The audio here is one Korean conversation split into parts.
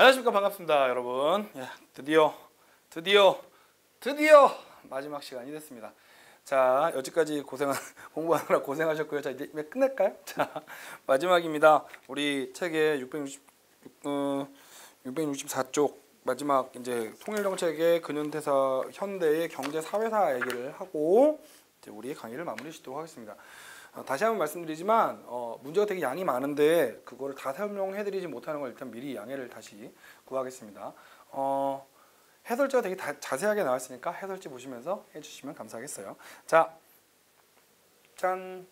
안녕하십니까. 반갑습니다 여러분. 드디어 마지막 시간이 됐습니다. 자, 여기까지 공부하느라 고생하셨고요. 자, 이제 끝낼까요? 자, 마지막입니다. 우리 책의 664쪽 마지막 이제 통일정책의 근현대사 현대의 경제 사회사 얘기를 하고 이제 우리 강의를 마무리 짓도록 하겠습니다. 다시 한번 말씀드리지만 문제가 되게 양이 많은데 그거를 다 설명해드리지 못하는 걸 일단 미리 양해를 다시 구하겠습니다. 해설지가 되게 자세하게 나왔으니까 해설지 보시면서 해주시면 감사하겠어요. 자, 짠!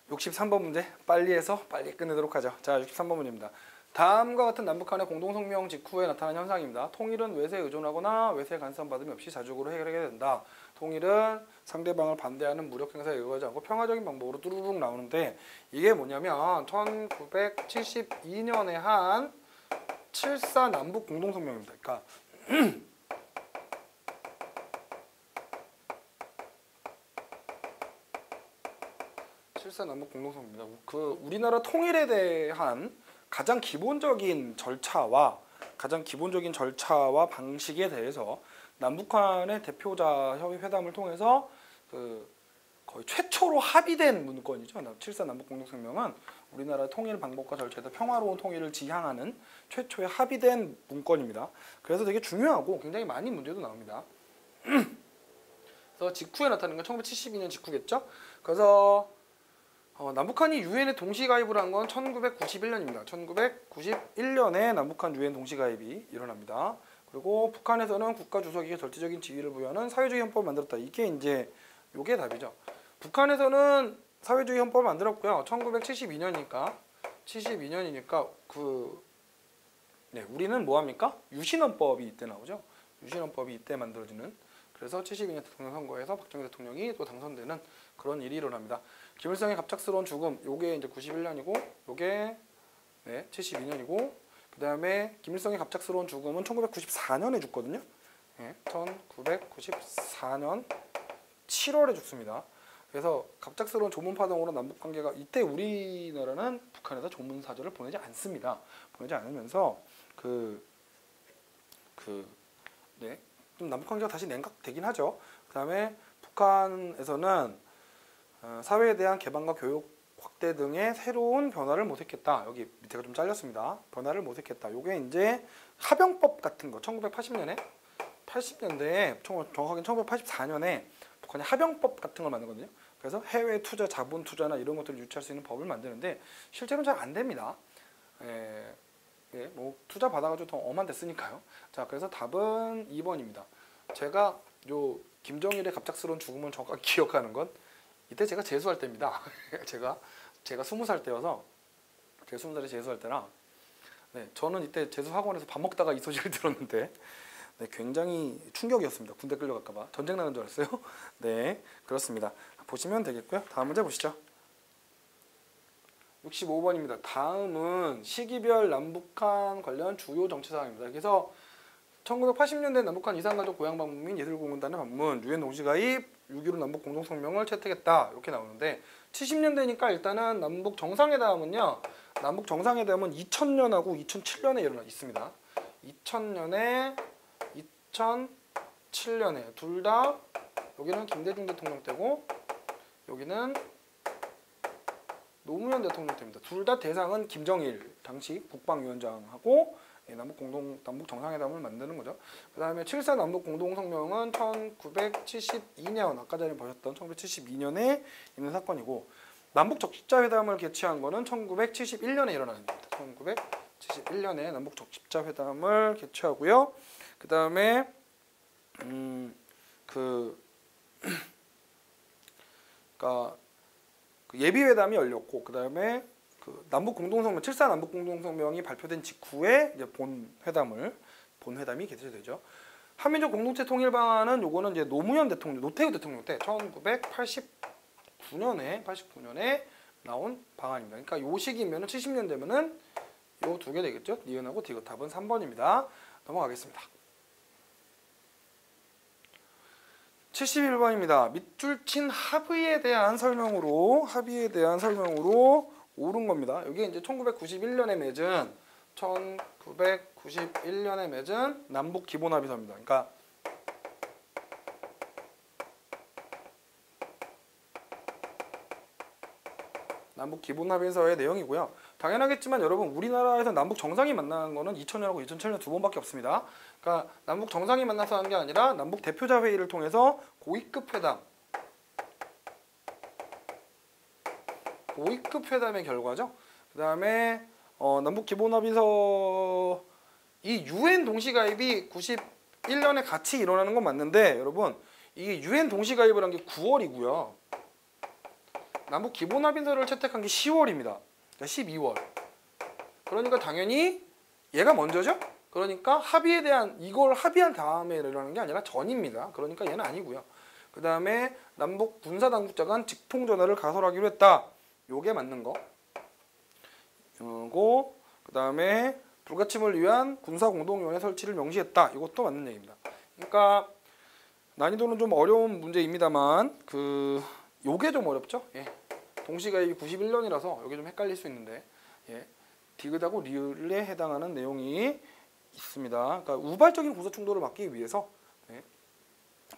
63번 문제 빨리 해서 빨리 끝내도록 하죠. 자, 63번 문제입니다. 다음과 같은 남북한의 공동성명 직후에 나타난 현상입니다. 통일은 외세에 의존하거나 외세 간섭 받음이 없이 자주적으로 해결하게 된다. 통일은 상대방을 반대하는 무력 행사에 의거하지 않고 평화적인 방법으로 뚜루룩 나오는데 이게 뭐냐면 1972년에 한 7.4 남북 공동성명입니다. 그러니까 7.4 남북 공동성명입니다. 그 우리나라 통일에 대한 가장 기본적인 절차와 방식에 대해서 남북한의 대표자 협의 회담을 통해서 거의 최초로 합의된 문건이죠. 7.4 남북 공동성명은 우리나라 통일 방법과 절차에서 평화로운 통일을 지향하는 최초의 합의된 문건입니다. 그래서 되게 중요하고 굉장히 많이 문제도 나옵니다. 그래서 직후에 나타나는 건 1972년 직후겠죠. 그래서 남북한이 유엔에 동시 가입을 한 건 1991년입니다. 1991년에 남북한 유엔 동시 가입이 일어납니다. 그리고 북한에서는 국가 주석에게 절대적인 지위를 부여하는 사회주의 헌법을 만들었다. 이게 이제 요게 답이죠. 북한에서는 사회주의 헌법을 만들었고요. 1972년이니까 우리는 뭐 합니까? 유신헌법이 이때 나오죠. 유신헌법이 이때 만들어지는. 그래서 72년 대통령 선거에서 박정희 대통령이 또 당선되는 그런 일이 일어납니다. 김일성의 갑작스러운 죽음, 요게 이제 91년이고, 요게 72년이고, 그 다음에 김일성의 갑작스러운 죽음은 1994년에 죽거든요. 1994년 7월에 죽습니다. 그래서 갑작스러운 조문파동으로 남북관계가 이때 우리나라는 북한에다 조문사절을 보내지 않습니다. 보내지 않으면서 좀 남북관계가 다시 냉각되긴 하죠. 그 다음에 북한에서는 사회에 대한 개방과 교육 확대 등의 새로운 변화를 모색했다. 여기 밑에가 좀 잘렸습니다. 변화를 모색했다. 요게 이제 하병법 같은 거 1980년대에 정확하게 1984년에 북한이 하병법 같은 걸 만들거든요. 그래서 해외 투자, 자본 투자나 이런 것들을 유치할 수 있는 법을 만드는데 실제로는 잘 안 됩니다. 뭐 투자 받아가지고 더 엄한 데 쓰니까요. 자, 그래서 답은 2번입니다. 제가 요 김정일의 갑작스러운 죽음을 정확하게 기억하는 건 이때 제가 재수할 때입니다. 제가 20살 때여서 제가 20살에 재수할 때라 저는 이때 재수학원에서 밥 먹다가 이 소식을 들었는데 굉장히 충격이었습니다. 군대 끌려갈까 봐. 전쟁 나는 줄 알았어요. 네, 그렇습니다. 보시면 되겠고요. 다음 문제 보시죠. 65번입니다. 다음은 시기별 남북한 관련 주요 정치사항입니다. 그래서 1980년대 남북한 이산가족 고향 방문 및 예술공원단의 방문, 유엔 동시가입, 6.15 남북 공동성명을 채택했다. 이렇게 나오는데 70년대니까 일단은 남북 정상회담은 2000년하고 2007년에 있습니다. 2000년에 2007년에 둘 다 여기는 김대중 대통령 때고 여기는 노무현 대통령 때입니다. 둘 다 대상은 김정일 당시 국방위원장하고 남북 정상회담을 만드는 거죠. 그 다음에 7.4 남북 공동성명은 1972년 아까 전에 보셨던 1972년에 있는 사건이고 남북 적십자회담을 개최한 거는 1971년에 일어나는 겁니다. 1971년에 남북 적십자회담을 개최하고요. 그 다음에 그러니까 예비회담이 열렸고 그 다음에 남북 공동성명 7.4 남북 공동성명이 발표된 직후에 이제 본 회담이 개최되죠. 한민족 공동체 통일 방안은 요거는 이제 노태우 대통령 때 1989년에 나온 방안입니다. 그러니까 요 시기면은 70년대면은 요 두 개 되겠죠. 니은하고 디귿. 답은 3번입니다. 넘어가겠습니다. 71번입니다. 밑줄 친 합의에 대한 설명으로 옳은 겁니다. 여기 이제 1991년에 맺은 1991년에 맺은 남북 기본합의서입니다. 그러니까 남북 기본합의서의 내용이고요. 당연하겠지만 여러분 우리나라에서 남북 정상이 만난 거는 2000년하고 2007년 두 번밖에 없습니다. 그러니까 남북 정상이 만나서 한 게 아니라 남북 대표자 회의를 통해서 고위급 회담의 결과죠. 그 다음에 남북 기본합의서 이 UN 동시가입이 91년에 같이 일어나는 건 맞는데 여러분 이게 UN 동시가입을 한 게 9월이고요. 남북 기본합의서를 채택한 게 10월입니다. 그러니까 12월. 그러니까 당연히 얘가 먼저죠. 그러니까 이걸 합의한 다음에 일어나는 게 아니라 전입니다. 그러니까 얘는 아니고요. 그 다음에 남북 군사당국자 간 직통전화를 가설하기로 했다. 요게 맞는 거. 그 다음에 불가침을 위한 군사공동위원회 설치를 명시했다. 이것도 맞는 얘기입니다. 그러니까 난이도는 좀 어려운 문제입니다만 요게 좀 어렵죠. 예. 동시가입이 91년이라서 이게 좀 헷갈릴 수 있는데 디귿하고 리을에 해당하는 내용이 있습니다. 그러니까 우발적인 군사충돌을 막기 위해서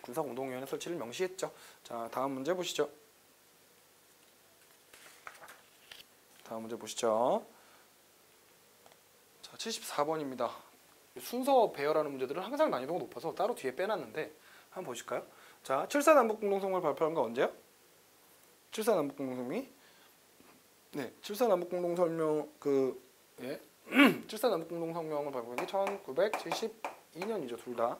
군사공동위원회 설치를 명시했죠. 자, 다음 문제 보시죠. 다음 문제 보시죠. 자, 74번입니다. 순서 배열하는 문제들은 항상 난이도가 높아서 따로 뒤에 빼놨는데 한번 보실까요? 자, 7.4 남북공동성명을 발표한 건 언제요? 7.4 남북공동성명이 7.4 남북공동성명 7.4 남북공동성명을 발표한 게 1972년이죠. 둘 다.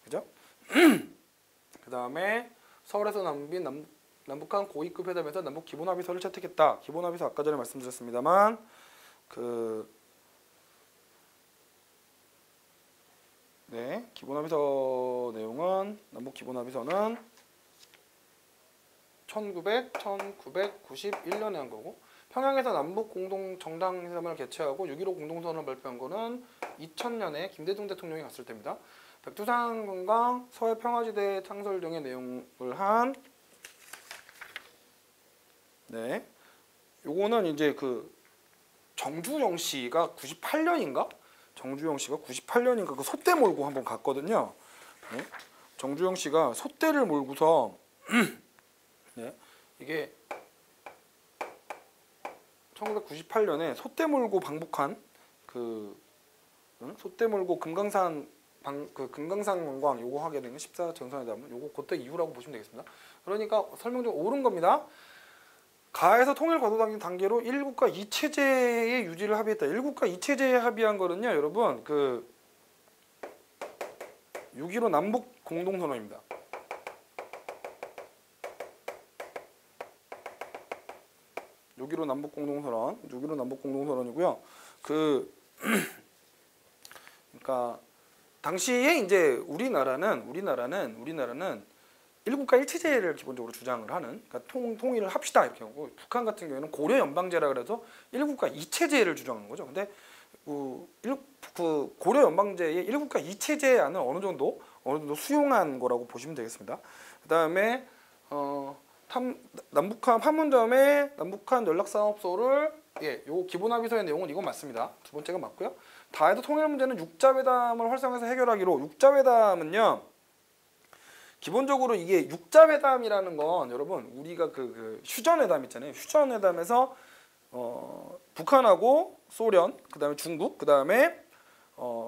그죠? 그 다음에 서울에서 남북한 고위급 회담에서 남북 기본합의서를 채택했다. 기본합의서 아까 전에 말씀드렸습니다만 기본합의서 내용은 남북 기본합의서는 1991년에 한 거고 평양에서 남북 공동 정당회담을 개최하고 6.15 공동선언을 발표한 거는 2000년에 김대중 대통령이 갔을 때입니다. 백두산 관광, 서해 평화지대 창설 등의 내용을 한 요거는 이제 정주영 씨가 98년인가? 정주영 씨가 98년인가 그 솥대 몰고 한번 갔거든요. 정주영 씨가 솥대를 몰고서 이게 1998년에 솥대 몰고 방북한 솥대 몰고 금강산 관광 요거 하게 되는 14 정상회담은 요거 그때 이후라고 보시면 되겠습니다. 그러니까 설명 좀 옳은 겁니다. 가에서 통일 과도 단계로 1국가 2체제의 유지를 합의했다. 1국가 2체제에 합의한 거는요, 여러분 6.15 남북 공동선언입니다. 6.15 남북 공동선언이고요. 그러니까 당시에 이제 우리나라는 1국가 1체제를 기본적으로 주장을 하는, 그러니까 통일을 합시다 이렇게 하고, 북한 같은 경우에는 고려 연방제라 그래서 1국가 2체제를 주장하는 거죠. 근데 고려 연방제의 1국가 2체제 안을 어느 정도 수용한 거라고 보시면 되겠습니다. 그다음에 남북한 판문점에 남북한 연락사업소를 요 기본합의서의 내용은 이건 맞습니다. 두 번째가 맞고요. 다해도 통일 문제는 육자회담을 활성화해서 해결하기로. 육자회담은요, 기본적으로 이게 육자회담이라는 건 여러분 우리가 휴전회담 있잖아요. 휴전회담에서 북한하고 소련, 그다음에 중국, 그다음에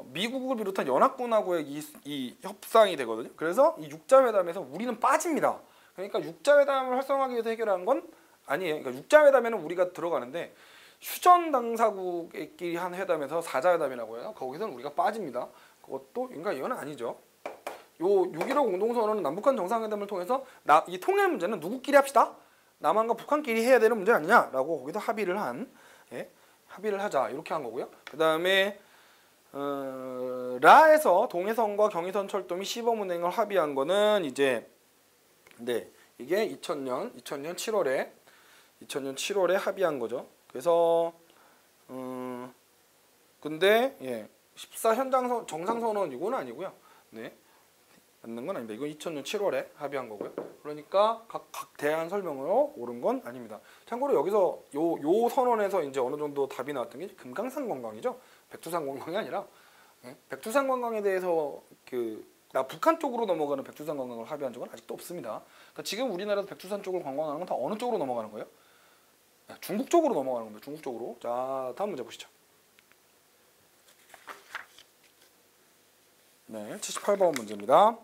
미국을 비롯한 연합군하고의 이 협상이 되거든요. 그래서 이 육자회담에서 우리는 빠집니다. 그러니까 육자회담을 활성화하기 위해서 해결하는 건 아니에요. 그러니까 육자회담에는 우리가 들어가는데 휴전 당사국끼리 한 회담에서 사자회담이라고 해요. 거기서는 우리가 빠집니다. 그것도 그러니까 이건 아니죠. 요 6.15 공동선언은 남북한 정상회담을 통해서 이 통일 문제는 누구끼리 합시다. 남한과 북한끼리 해야 되는 문제 아니냐라고 거기서 합의를 하자 이렇게 한 거고요. 그 다음에 라에서 동해선과 경의선 철도 및 시범 운행을 합의한 거는 이제 이게 2000년 7월에 합의한 거죠. 그래서 근데 14 현장 정상선언 이건 아니고요. 맞는 건 아닙니다. 이건 2000년 7월에 합의한 거고요. 그러니까 각 대안 설명으로 옳은 건 아닙니다. 참고로 여기서 요 선언에서 이제 어느 정도 답이 나왔던 게 금강산 관광이죠. 백두산 관광이 아니라 백두산 관광에 대해서 북한 쪽으로 넘어가는 백두산 관광을 합의한 적은 아직도 없습니다. 그러니까 지금 우리나라에서 백두산 쪽을 관광하는 건 다 어느 쪽으로 넘어가는 거예요? 중국 쪽으로 넘어가는 겁니다. 중국 쪽으로. 자, 다음 문제 보시죠. 네, 78번 문제입니다.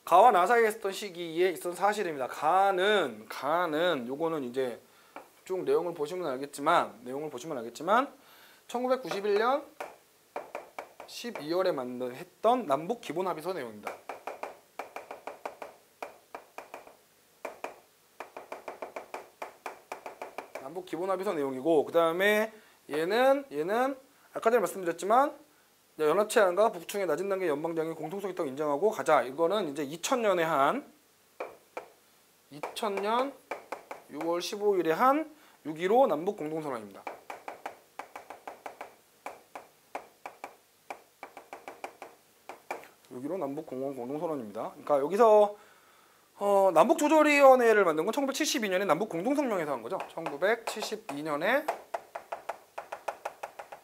가와 나 사이에 있었던 시기에 있었던 사실입니다. 가는 요거는 이제 쭉 내용을 보시면 알겠지만 1991년 12월에 했던 남북 기본 합의서 내용입니다. 남북 기본 합의서 내용이고, 그다음에 얘는 아까 전에 말씀드렸지만 연합체안과 북충의 낮은 단계 연방장의 공통성 있다고 인정하고 가자. 이거는 이제 2000년 6월 15일에 한 6.15 남북 공동선언입니다. 6.15 남북 공동선언입니다. 그러니까 여기서 남북조절위원회를 만든 건 1972년에 남북 공동성명에서 한 거죠. 1972년에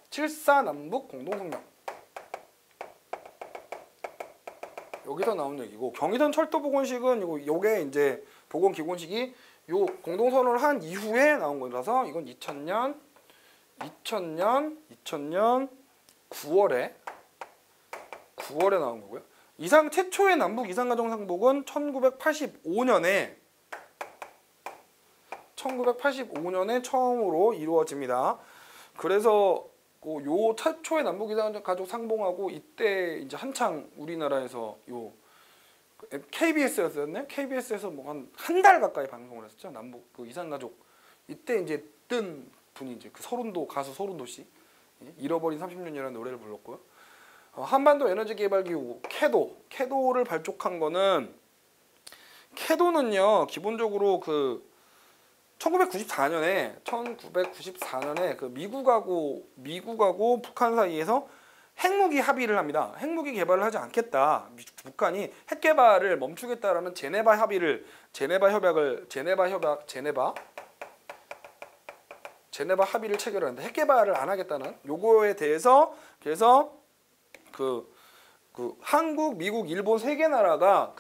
7.4 남북 공동성명. 여기서 나온 얘기고, 경의선 철도복원식은 요게 이제 복원 기본식이 요 공동선언을 한 이후에 나온 거라서 이건 2000년 9월에 나온 거고요. 최초의 남북 이상가정 상복은 1985년에 처음으로 이루어집니다. 그래서 요 최초의 남북 이상가족 상봉하고 이때 이제 한창 우리나라에서 요 KBS였었네. KBS에서 뭐 한 달 가까이 방송을 했었죠. 남북 이상가족. 이때 이제 뜬 분이 이제 가수 소른도 씨, 잃어버린 30년이라는 노래를 불렀고요. 한반도 에너지 개발 기구 캐도를 발족한 거는, 캐도는요 기본적으로 1994년에 미국하고 북한 사이에서 핵무기 합의를 합니다. 핵무기 개발을 하지 않겠다. 북한이 핵 개발을 멈추겠다라는 제네바 합의를 체결하는데, 핵 개발을 안 하겠다는 요거에 대해서 그래서 한국, 미국, 일본 세 개 나라가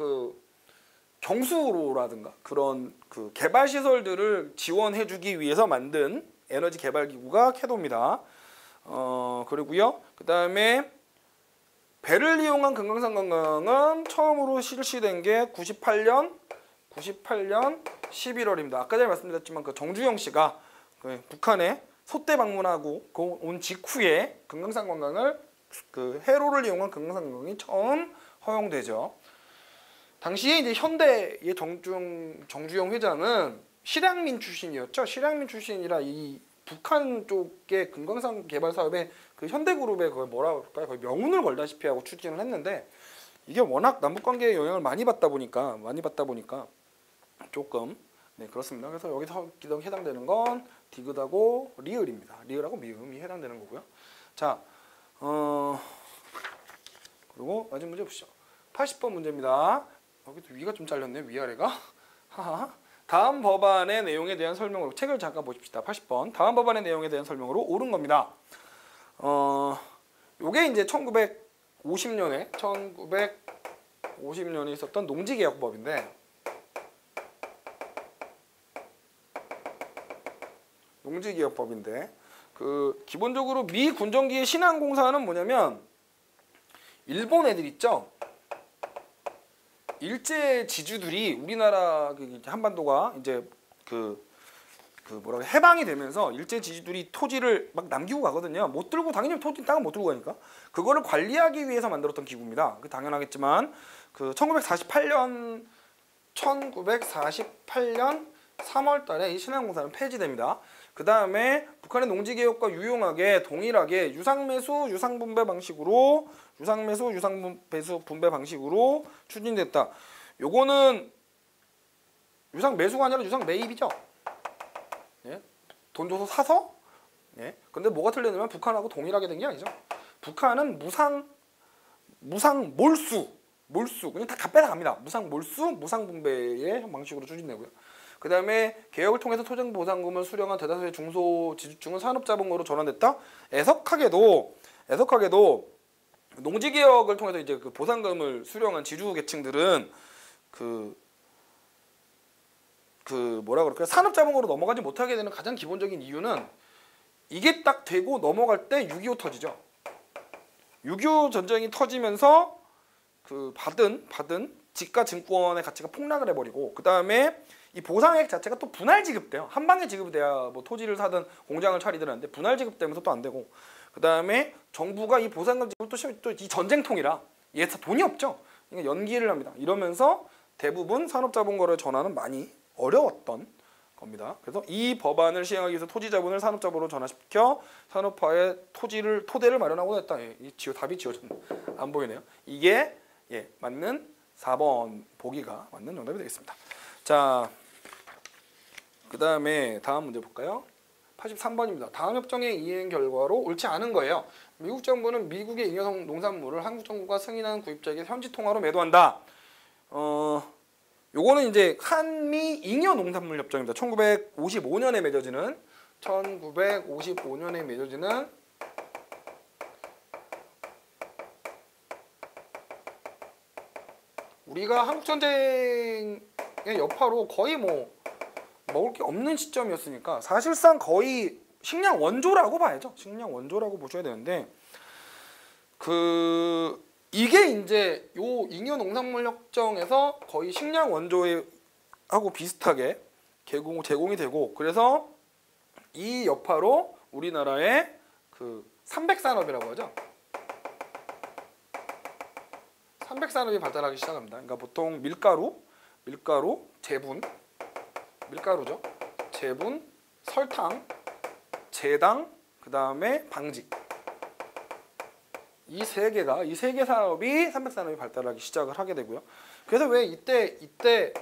경수로라든가 그런 개발 시설들을 지원해주기 위해서 만든 에너지 개발 기구가 캐도입니다. 그리고요. 그다음에 배를 이용한 금강산 관광은 처음으로 실시된 게 98년 11월입니다. 아까 전에 말씀드렸지만 정주영 씨가 북한에 소떼 방문하고 온 직후에 금강산 관광을 해로를 이용한 금강산 관광이 처음 허용되죠. 당시에 이제 현대의 정주영 회장은 실향민 출신이었죠. 실향민 출신이라 이 북한 쪽의 금강산 개발 사업에 현대그룹에 거의 명운을 걸다시피 하고 추진을 했는데, 이게 워낙 남북 관계에 영향을 많이 받다 보니까 조금 그렇습니다. 그래서 여기서 해당되는 건 디귿하고 리을입니다. 리을하고 미음이 해당되는 거고요. 자, 그리고 마지막 문제 보시죠. 80번 문제입니다. 여기도 위가 좀 잘렸네, 위아래가. 하하. 다음 법안의 내용에 대한 설명으로, 책을 잠깐 보십시다. 80번. 다음 법안의 내용에 대한 설명으로 옳은 겁니다. 요게 이제 1950년에 있었던 농지개혁법인데, 기본적으로 미 군정기의 신항공사는 뭐냐면, 일본 애들 있죠. 일제 지주들이 우리나라 한반도가 이제 해방이 되면서 일제 지주들이 토지를 막 남기고 가거든요. 당연히 땅은 못 들고 가니까 그거를 관리하기 위해서 만들었던 기구입니다. 당연하겠지만 1948년 3월달에 이 신항공사는 폐지됩니다. 그 다음에 북한의 농지개혁과 유용하게 동일하게 유상매수 유상분배 방식으로 추진됐다. 요거는 유상매수가 아니라 유상매입이죠. 예? 돈 줘서 사서. 예? 근데 뭐가 틀렸냐면 북한하고 동일하게 된 게 아니죠. 북한은 무상 몰수 몰수 그냥 다 빼나갑니다. 무상몰수, 무상분배의 방식으로 추진되고요. 그 다음에 개혁을 통해서 토지보상금을 수령한 대다수의 중소지주층은 산업자본으로 전환됐다. 애석하게도 농지개혁을 통해서 이제 그 보상금을 수령한 지주계층들은 그 뭐라 그럴까요? 산업자본으로 넘어가지 못하게 되는 가장 기본적인 이유는 이게 딱 되고 넘어갈 때 6.25 터지죠. 6.25 전쟁이 터지면서 그 받은 지가 증권의 가치가 폭락을 해버리고 그 다음에 이 보상액 자체가 또 분할 지급돼요. 한 방에 지급이 돼야 뭐 토지를 사든 공장을 차리든 하는데 분할 지급되면서 또 안 되고 그 다음에 정부가 이 보상금 지급을 또 이 전쟁통이라 얘 돈이 없죠. 그러니까 연기를 합니다. 이러면서 대부분 산업자본거래 전환은 많이 어려웠던 겁니다. 그래서 이 법안을 시행하기 위해서 토지자본을 산업자본으로 전환시켜 산업화의 토대를 마련하고 했다. 답이 지워졌네. 안 보이네요. 이게 맞는 4번 보기가 맞는 정답이 되겠습니다. 자, 그 다음에 다음 문제 볼까요? 83번입니다. 다음 협정의 이행 결과로 옳지 않은 거예요. 미국 정부는 미국의 잉여 농산물을 한국 정부가 승인한 구입자에게 현지 통화로 매도한다. 요거는 이제 한미 잉여 농산물 협정입니다. 1955년에 맺어지는 우리가 한국 전쟁의 여파로 거의 뭐 먹을 게 없는 시점이었으니까 사실상 거의 식량 원조라고 봐야죠. 식량 원조라고 보셔야 되는데 이게 이제 요 잉여 농산물 협정에서 거의 식량 원조하고 비슷하게 제공이 되고 그래서 이 여파로 우리나라의 그 삼백산업이라고 하죠. 삼백산업이 발달하기 시작합니다. 그러니까 보통 밀가루, 밀가루죠. 제분, 설탕, 제당, 그 다음에 방직. 이 세 개 산업이 삼백산업이 발달하기 시작을 하게 되고요. 그래서 왜 이때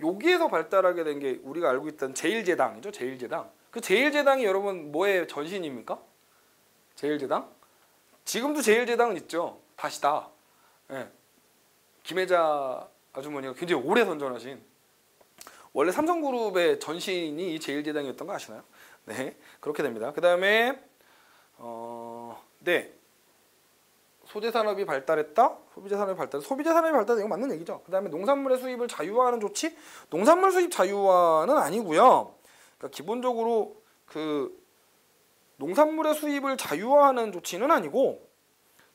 여기에서 발달하게 된 게 우리가 알고 있던 제일제당이죠. 제일제당. 그 제일제당이 여러분 뭐의 전신입니까? 제일제당? 지금도 제일제당은 있죠. 다시다. 예. 김혜자 아주머니가 굉장히 오래 선전하신 원래 삼성그룹의 전신이 이 제일제당이었던 거 아시나요? 네, 그렇게 됩니다. 그 다음에 소재산업이 발달했다. 소비재산업이 발달했다. 이거 맞는 얘기죠. 그 다음에 농산물의 수입을 자유화하는 조치. 농산물 수입 자유화는 아니고요. 그러니까 기본적으로 그 농산물의 수입을 자유화하는 조치는 아니고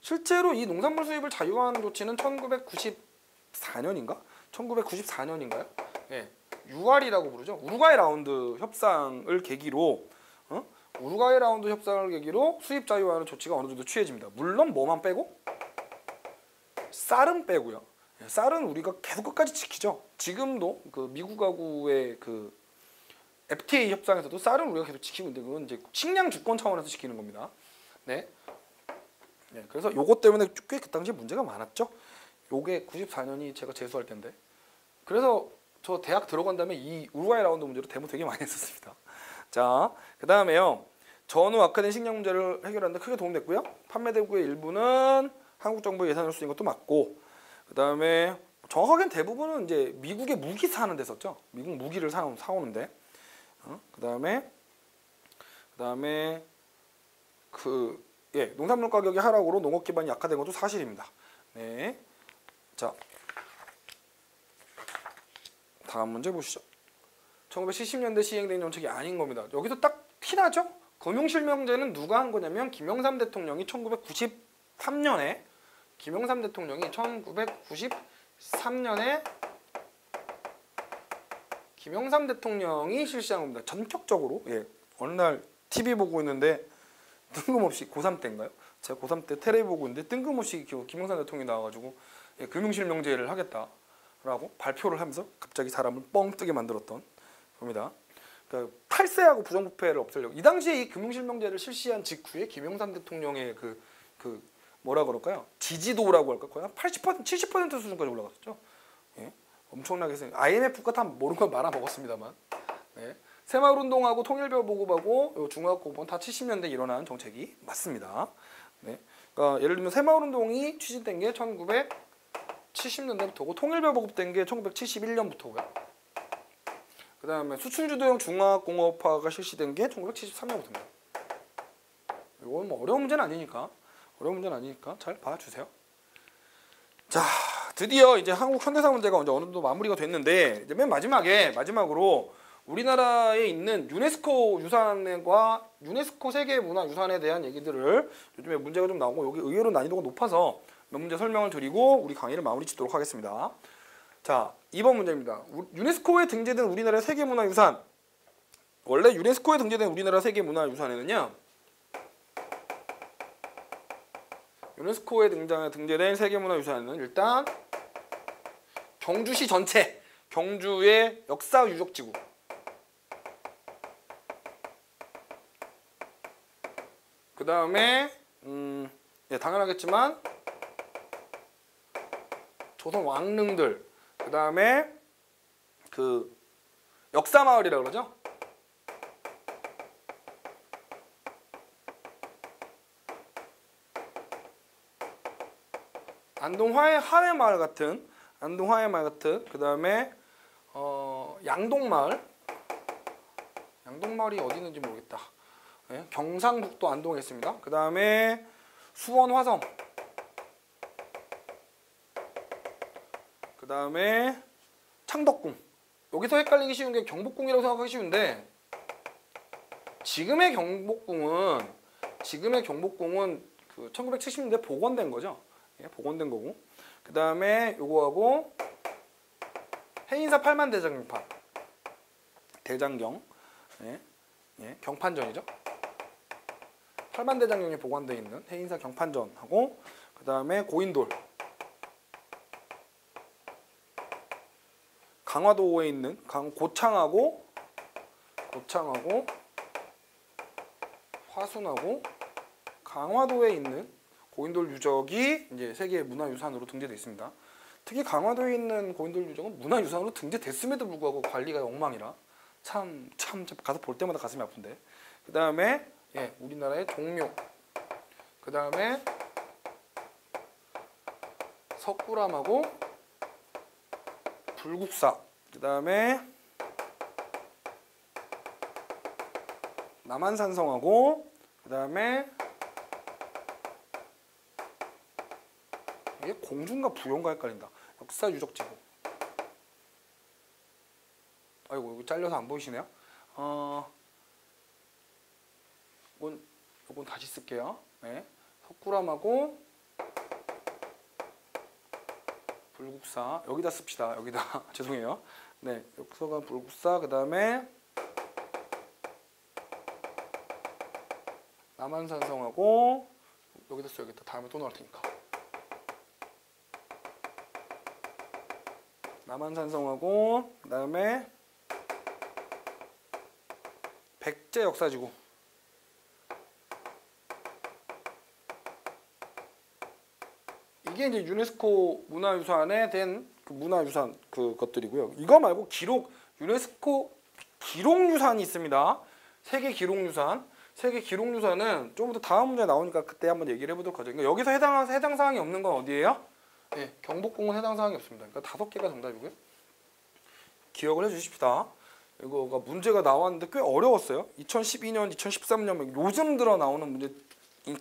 실제로 이 농산물 수입을 자유화하는 조치는 1994년인가요? 예, UR이라고 부르죠. 우루과이 라운드 협상을 계기로 수입 자유화하는 조치가 어느 정도 취해집니다. 물론 뭐만 빼고? 쌀은 빼고요. 쌀은 우리가 계속 끝까지 지키죠. 지금도 그 미국하고의 그 FTA 협상에서도 쌀은 우리가 계속 지키고 있는데 그건 이제 식량 주권 차원에서 지키는 겁니다. 네. 그래서 요것 때문에 꽤 그 당시에 문제가 많았죠. 요게 94년이 제가 재수할 때인데. 그래서 저 대학 들어간 다음에 이 우루과이 라운드 문제로 데모 되게 많이 했었습니다. 자, 그 다음에요. 전후 악화된 식량 문제를 해결하는 데 크게 도움됐고요. 판매 대구의 일부는 한국 정부 예산으로 쓰인 것도 맞고 그 다음에 정확하게는 대부분은 이제 미국의 무기 사는 데 썼죠. 미국 무기를 사오는데 그 다음에 농산물 가격이 하락으로 농업 기반이 약화된 것도 사실입니다. 네, 자 다음 문제 보시죠. 1970년대 시행된 정책이 아닌 겁니다. 여기서 딱 티나죠? 금융실명제는 누가 한 거냐면 김영삼 대통령이 1993년에 김영삼 대통령이 실시한 겁니다. 전격적으로. 어느 날 TV 보고 있는데 뜬금없이 고3 때인가요? 제가 고3 때 테레비 보고 있는데 뜬금없이 김영삼 대통령이 나와가지고 금융실명제를 하겠다라고 발표를 하면서 갑자기 사람을 뻥 뜨게 만들었던 겁니다. 그러니까 탈세하고 부정부패를 없애려고 이 당시에 이 금융실명제를 실시한 직후에 김영삼 대통령의 뭐라 그럴까요? 지지도라고 할까? 거의 한 80%, 70% 수준까지 올라갔었죠. 엄청나게 했어요. IMF가 다 모르는 걸 말아 먹었습니다만. 새마을운동하고 통일별 보급하고 중학고본 다 70년대 일어난 정책이 맞습니다. 네. 그러니까 예를 들면 새마을운동이 추진된 게 1970년대부터고 통일배 보급된 게 1971년부터고요. 그 다음에 수출주도형 중화공업화가 실시된 게 1973년부터입니다. 이건 뭐 어려운 문제는 아니니까 잘 봐주세요. 자, 드디어 이제 한국 현대사 문제가 이제 어느 정도 마무리가 됐는데 이제 맨 마지막으로 우리나라에 있는 유네스코 유산과 유네스코 세계문화유산에 대한 얘기들을 요즘에 문제가 좀 나오고 여기 의외로 난이도가 높아서 몇 문제 설명을 드리고 우리 강의를 마무리 짓도록 하겠습니다. 자, 2번 문제입니다. 유네스코에 등재된 우리나라 세계문화유산. 원래 유네스코에 등재된 우리나라 세계문화유산에는요. 유네스코에 등재된 세계문화유산은 일단 경주시 전체, 경주의 역사 유적지구, 그 다음에 예, 당연하겠지만 조선 왕릉들, 그 다음에 그 역사마을이라고 그러죠. 안동 하회마을 같은 그 다음에 양동마을이 어디 있는지 모르겠다. 네, 경상북도 안동에 있습니다. 그 다음에 수원 화성, 그 다음에 창덕궁. 여기서 헷갈리기 쉬운 게 경복궁이라고 생각하기 쉬운데 지금의 경복궁은 그 1970년대 복원된 거죠. 예, 복원된 거고. 그 다음에 요거하고 해인사 8만 대장경판, 대장경, 예, 경판전이죠. 8만 대장경이 보관되어 있는 해인사 경판전하고, 그 다음에 고인돌, 강화도에 있는 고창하고 화순하고 강화도에 있는 고인돌 유적이 이제 세계 문화유산으로 등재되어 있습니다. 특히 강화도에 있는 고인돌 유적은 문화유산으로 등재됐음에도 불구하고 관리가 엉망이라 참 가서 볼 때마다 가슴이 아픈데. 그 다음에 예, 우리나라의 종묘, 그 다음에 석굴암하고 불국사, 그 다음에 남한산성하고, 그 다음에 이게 공주인가 부여인가 헷갈린다. 역사 유적지구. 아이고, 이거 잘려서 안 보이시네요. 이건 다시 쓸게요. 네. 석굴암하고 불국사 여기다 씁시다. 여기다 죄송해요. 네, 역사관 불국사, 그 다음에 남한산성하고 여기다 써야겠다. 다음에 또 나올 테니까. 남한산성하고 그 다음에 백제 역사지구. 이게 이제 유네스코 문화유산에 된 그 문화유산 그것들이고요. 이거 말고 유네스코 기록유산이 있습니다. 세계 기록유산. 세계 기록유산은 좀 더 다음 문제에 나오니까 그때 한번 얘기를 해보도록 하죠. 그러니까 여기서 해당 사항이 없는 건 어디예요? 네, 경복궁은 해당 사항이 없습니다. 그러니까 5개가 정답이고요. 기억을 해주십시다. 이거가 문제가 나왔는데 꽤 어려웠어요. 2012년, 2013년 요즘 들어 나오는 문제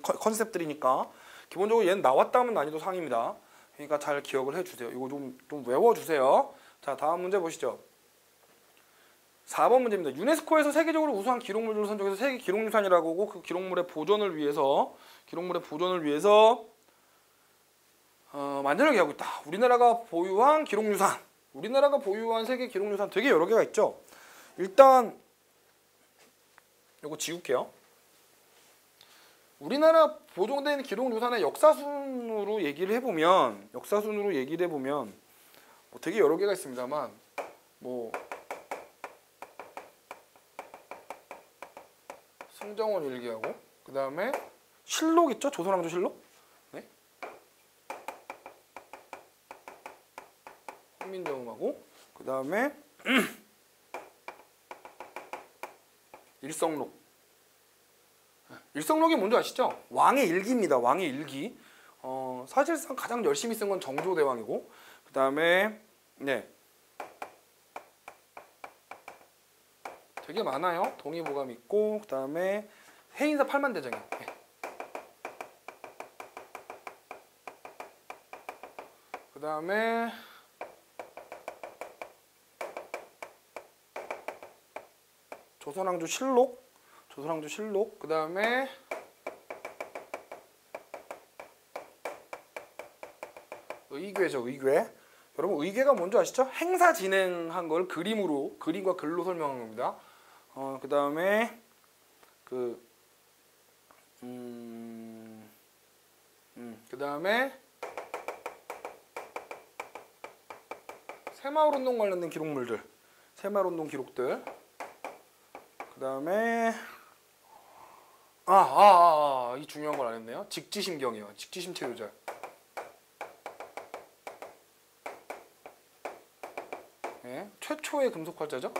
컨셉들이니까 기본적으로 얘는 나왔다면 난이도 상입니다. 그러니까 잘 기억을 해주세요. 이거 좀 외워주세요. 자, 다음 문제 보시죠. 4번 문제입니다. 유네스코에서 세계적으로 우수한 기록물들을 선정해서 세계 기록유산이라고 하고 그 기록물의 보존을 위해서 만전을 기하고 있다. 우리나라가 보유한 기록유산. 우리나라가 보유한 세계 기록유산 되게 여러 개가 있죠. 일단 이거 지울게요. 우리나라 보존된 기록유산의 역사순으로 얘기를 해보면 뭐 되게 여러 개가 있습니다만 뭐 승정원 일기하고 그 다음에 실록 있죠? 조선왕조 실록? 네? 훈민정음하고 그 다음에 일성록, 일성록이 뭔지 아시죠? 왕의 일기입니다. 왕의 일기. 사실상 가장 열심히 쓴 건 정조대왕이고, 그 다음에 네, 되게 많아요. 동의보감 있고, 그 다음에 해인사 팔만대장이요. 네. 그 다음에 조선왕조 실록, 그 다음에 의궤죠, 의궤. 여러분 의궤가 뭔지 아시죠? 행사 진행한 걸 그림으로, 그림과 글로 설명한 겁니다. 그 다음에 그 다음에 새마을운동 관련된 기록물들, 새마을운동 기록들. 그 다음에 이 중요한 걸 안 했네요. 직지심경이요. 직지심체유절. 네, 최초의 금속활자죠.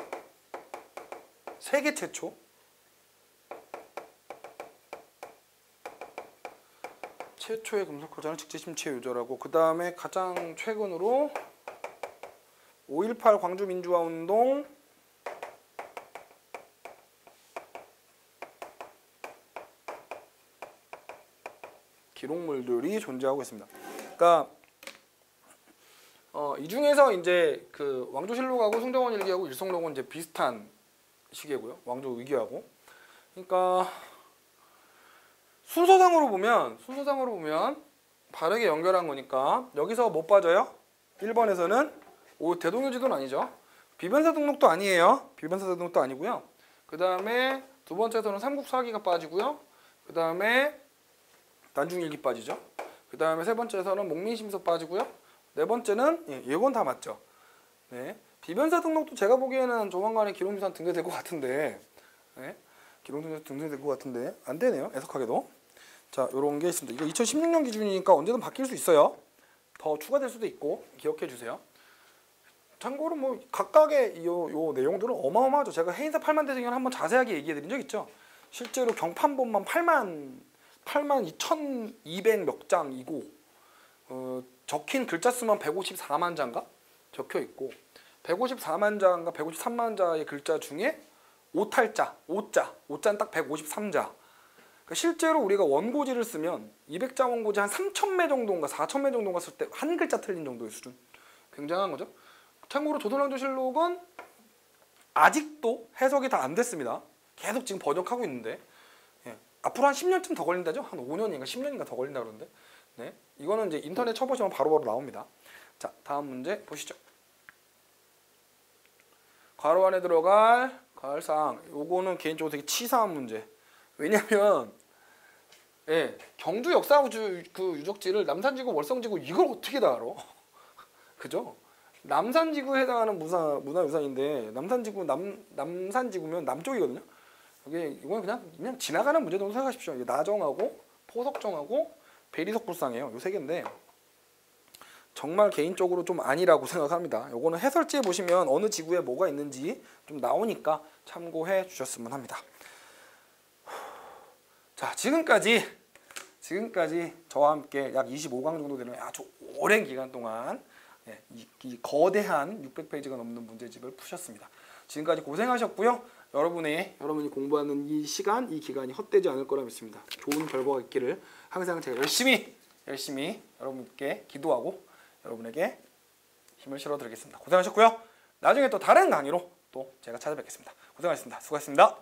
세계 최초. 최초의 금속활자는 직지심체유절하고, 그 다음에 가장 최근으로 5.18 광주민주화운동, 기록물들이 존재하고 있습니다. 그러니까 이 중에서 이제 그 왕조실록하고 승정원 일기하고 일성록은 이제 비슷한 시기고요. 왕조 의기하고. 그러니까 순서상으로 보면 바르게 연결한 거니까 여기서 못 빠져요. 1번에서는 대동여지도는 아니죠. 비변사 등록도 아니에요. 비변사 등록도 아니고요. 그 다음에 두 번째에서는 삼국사기가 빠지고요. 그 다음에 난중일기 빠지죠. 그 다음에 세 번째에서는 목민심서 빠지고요. 네 번째는 이건 다 맞죠. 네. 비변사 등록도 제가 보기에는 조만간에 기록유산 등재될 것 같은데, 네. 기록유산 등재될 것 같은데 안 되네요. 애석하게도. 자, 요런 게 있습니다. 이거 2016년 기준이니까 언제든 바뀔 수 있어요. 더 추가될 수도 있고 기억해 주세요. 참고로 뭐 각각의 요 내용들은 어마어마하죠. 제가 해인사 8만 대생을 한번 자세하게 얘기해 드린 적 있죠. 실제로 경판본만 82,200 몇 장이고, 적힌 글자 수만 154만 자인가 적혀 있고, 154만 자인가 153만 자의 글자 중에 오탈자, 오자는 딱 153자. 그러니까 실제로 우리가 원고지를 쓰면 200자 원고지 한 3,000매 정도인가 4,000매 정도인가 쓸 때 한 글자 틀린 정도의 수준. 굉장한 거죠. 참고로 조선왕조실록은 아직도 해석이 다 안 됐습니다. 계속 지금 번역하고 있는데, 앞으로 한 10년쯤 더 걸린다죠? 한 5년인가 10년인가 더 걸린다 그러는데, 네, 이거는 이제 인터넷 쳐보시면 바로바로 나옵니다. 자, 다음 문제 보시죠. 괄호 안에 들어갈 가을사항. 요거는 개인적으로 되게 치사한 문제. 왜냐면 경주 역사 그 유적지를 남산지구, 월성지구 이걸 어떻게 다 알아? 그죠? 남산지구에 해당하는 문화유산인데 남산지구면 남쪽이거든요. 이건 그냥 지나가는 문제 정도 생각하십시오. 나정하고 포석정하고 베리석불상이에요. 요 세 개인데 정말 개인적으로 좀 아니라고 생각합니다. 요거는 해설지에 보시면 어느 지구에 뭐가 있는지 좀 나오니까 참고해 주셨으면 합니다. 자, 지금까지 저와 함께 약 25강 정도 되는 아주 오랜 기간 동안 이 거대한 600페이지가 넘는 문제집을 푸셨습니다. 지금까지 고생하셨고요. 여러분이 공부하는 이 시간, 이 기간이 헛되지 않을 거라 믿습니다. 좋은 결과가 있기를 항상 제가 열심히 여러분께 기도하고 여러분에게 힘을 실어드리겠습니다. 고생하셨고요. 나중에 또 다른 강의로 또 제가 찾아뵙겠습니다. 고생하셨습니다. 수고하셨습니다.